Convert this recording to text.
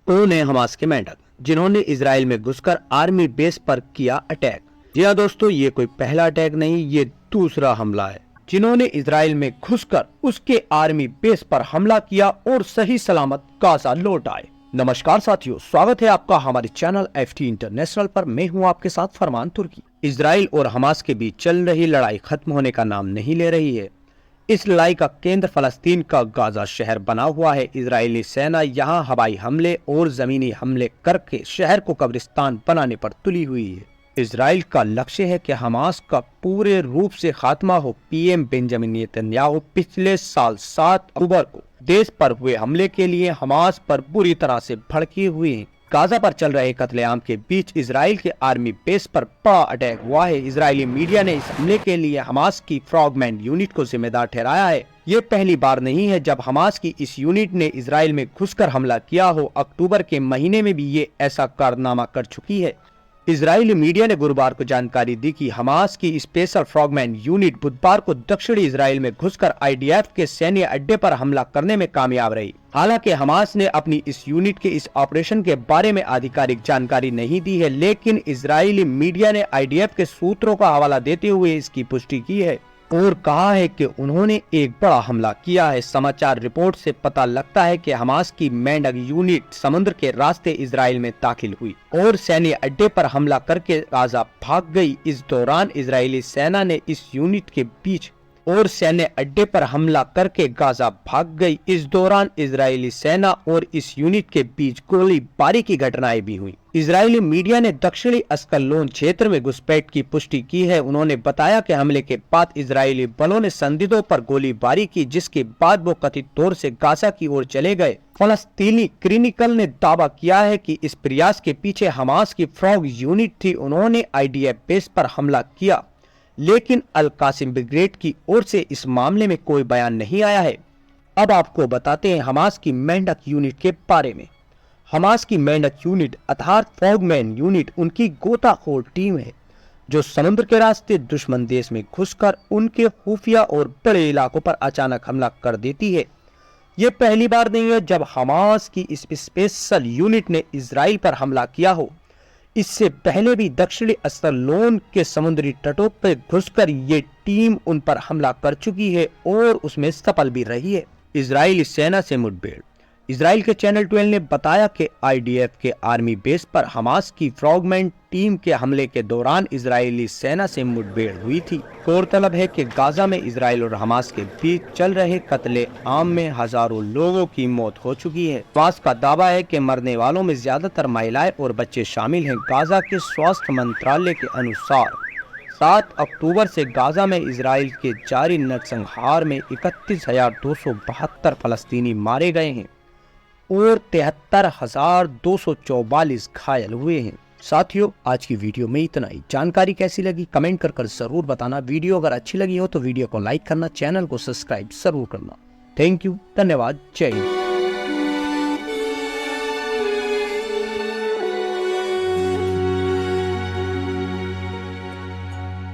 उन्होंने हमास के मेंढक जिन्होंने इजराइल में घुसकर आर्मी बेस पर किया अटैक। जी हाँ दोस्तों, ये कोई पहला अटैक नहीं, ये दूसरा हमला है जिन्होंने इजराइल में घुसकर उसके आर्मी बेस पर हमला किया और सही सलामत गाजा लौट आए। नमस्कार साथियों, स्वागत है आपका हमारे चैनल FT इंटरनेशनल पर। मैं हूं आपके साथ फरमान तुर्की। इजराइल और हमास के बीच चल रही लड़ाई खत्म होने का नाम नहीं ले रही है। इस लड़ाई का केंद्र फलस्तीन का गाजा शहर बना हुआ है। इजरायली सेना यहां हवाई हमले और जमीनी हमले करके शहर को कब्रिस्तान बनाने पर तुली हुई है। इजराइल का लक्ष्य है कि हमास का पूरे रूप से खात्मा हो। पीएम बेंजामिन नेतन्याहू पिछले साल 7 अक्टूबर को देश पर हुए हमले के लिए हमास पर बुरी तरह से भड़के हुए हैं। गाजा पर चल रहे कत्लेआम के बीच इजराइल के आर्मी बेस पर बड़ा अटैक हुआ है। इजरायली मीडिया ने इस हमले के लिए हमास की फ्रॉगमैन यूनिट को जिम्मेदार ठहराया है। ये पहली बार नहीं है जब हमास की इस यूनिट ने इजराइल में घुसकर हमला किया हो। अक्टूबर के महीने में भी ये ऐसा कारनामा कर चुकी है। इजरायली मीडिया ने गुरुवार को जानकारी दी कि हमास की स्पेशल फ्रॉगमैन यूनिट बुधवार को दक्षिणी इजराइल में घुसकर IDF के सैन्य अड्डे पर हमला करने में कामयाब रही। हालांकि हमास ने अपनी इस यूनिट के इस ऑपरेशन के बारे में आधिकारिक जानकारी नहीं दी है, लेकिन इजरायली मीडिया ने IDF के सूत्रों का हवाला देते हुए इसकी पुष्टि की है और कहा है कि उन्होंने एक बड़ा हमला किया है। समाचार रिपोर्ट से पता लगता है कि हमास की मेंढक यूनिट समुद्र के रास्ते इजराइल में दाखिल हुई और सैन्य अड्डे पर हमला करके गाजा भाग गई। इस दौरान इजरायली सेना ने इस यूनिट के बीच और सैन्य अड्डे पर हमला करके गाजा भाग गई। इस दौरान इजरायली सेना और इस यूनिट के बीच गोलीबारी की घटनाएं भी हुई। इजरायली मीडिया ने दक्षिणी अस्कलोन क्षेत्र में घुसपैठ की पुष्टि की है। उन्होंने बताया कि हमले के बाद इजरायली बलों ने संदिग्धों पर गोलीबारी की, जिसके बाद वो कथित तौर से गाजा की ओर चले गए। फलस्तीनी क्रिनिकल ने दावा किया है कि इस प्रयास के पीछे हमास की फ्रॉग यूनिट थी। उन्होंने IDF बेस पर हमला किया, लेकिन अल कासिम ब्रिगेड की ओर से इस मामले में कोई बयान नहीं आया है। अब आपको बताते हैं हमास की मेंढक यूनिट के बारे में। हमास की मेंढक यूनिट अर्थात फ्रॉगमैन यूनिट उनकी गोताखोर टीम है जो समुद्र के रास्ते दुश्मन देश में घुसकर उनके खुफिया और बड़े इलाकों पर अचानक हमला कर देती है। ये पहली बार नहीं है जब हमास की इस स्पेशल यूनिट ने इजराइल पर हमला किया हो। इससे पहले भी दक्षिणी अस्कलोन के समुद्री तटों पर घुसकर ये टीम उन पर हमला कर चुकी है और उसमें सफल भी रही है। इजरायली सेना से मुठभेड़। इजराइल के चैनल 12 ने बताया कि IDF के आर्मी बेस पर हमास की फ्रॉगमैन टीम के हमले के दौरान इजरायली सेना से मुठभेड़ हुई थी। गौरतलब है कि गाजा में इजराइल और हमास के बीच चल रहे कत्लेआम में हजारों लोगों की मौत हो चुकी है। हमास का दावा है कि मरने वालों में ज्यादातर महिलाएं और बच्चे शामिल हैं। गाजा के स्वास्थ्य मंत्रालय के अनुसार 7 अक्टूबर से गाजा में इजराइल के जारी नरसंहार में 31,272 फलस्तीनी मारे गए हैं और 73,244 घायल हुए हैं। साथियों, आज की वीडियो में इतना ही। जानकारी कैसी लगी कमेंट कर जरूर बताना। वीडियो अगर अच्छी लगी हो तो वीडियो को लाइक करना, चैनल को सब्सक्राइब जरूर करना। थैंक यू, धन्यवाद, जय हिंद।